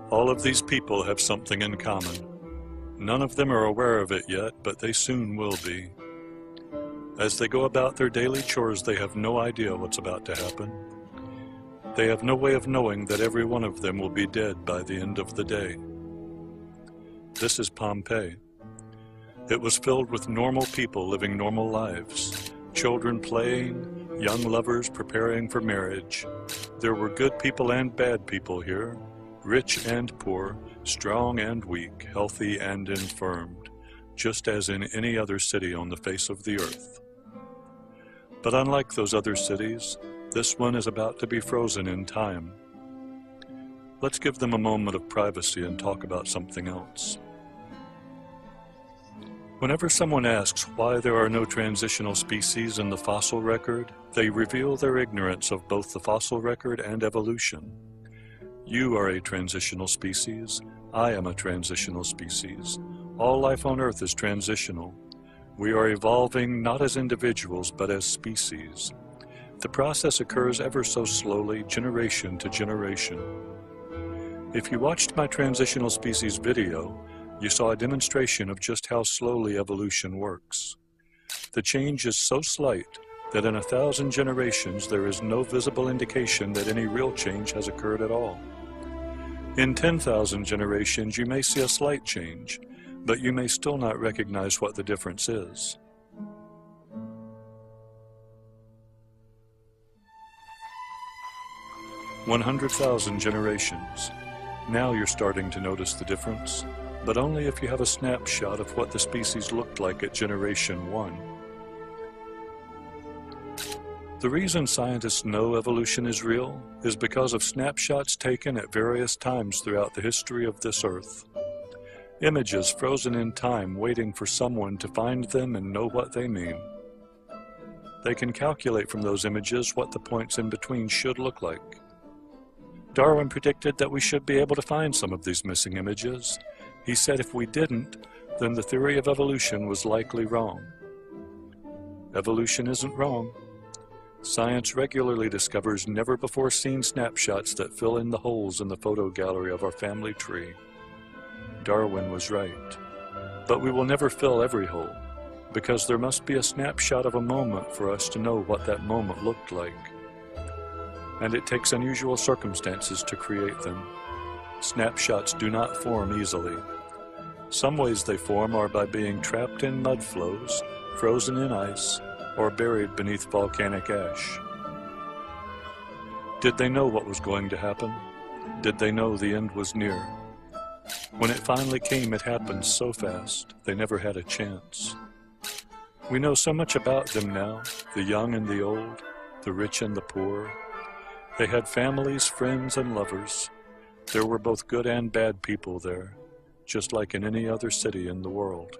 All of these people have something in common. None of them are aware of it yet, but they soon will be. As they go about their daily chores, they have no idea what's about to happen. They have no way of knowing that every one of them will be dead by the end of the day. This is Pompeii. It was filled with normal people living normal lives, children playing, young lovers preparing for marriage. There were good people and bad people here, rich and poor, strong and weak, healthy and infirmed, just as in any other city on the face of the earth. But unlike those other cities, this one is about to be frozen in time. Let's give them a moment of privacy and talk about something else. Whenever someone asks why there are no transitional species in the fossil record, they reveal their ignorance of both the fossil record and evolution. You are a transitional species. I am a transitional species. All life on Earth is transitional. We are evolving not as individuals, but as species. The process occurs ever so slowly, generation to generation. If you watched my transitional species video, you saw a demonstration of just how slowly evolution works. The change is so slight that in 1,000 generations there is no visible indication that any real change has occurred at all. In 10,000 generations you may see a slight change, but you may still not recognize what the difference is. "100,000 generations. Now you're starting to notice the difference, but only if you have a snapshot of what the species looked like at generation 1. The reason scientists know evolution is real is because of snapshots taken at various times throughout the history of this Earth. Images frozen in time waiting for someone to find them and know what they mean. They can calculate from those images what the points in between should look like. Darwin predicted that we should be able to find some of these missing images. He said if we didn't, then the theory of evolution was likely wrong. Evolution isn't wrong. Science regularly discovers never-before-seen snapshots that fill in the holes in the photo gallery of our family tree. Darwin was right. But we will never fill every hole, because there must be a snapshot of a moment for us to know what that moment looked like. And it takes unusual circumstances to create them. Snapshots do not form easily. Some ways they form are by being trapped in mud flows, frozen in ice, or buried beneath volcanic ash. Did they know what was going to happen? Did they know the end was near? When it finally came, it happened so fast, they never had a chance. We know so much about them now, the young and the old, the rich and the poor. They had families, friends, and lovers. There were both good and bad people there, just like in any other city in the world.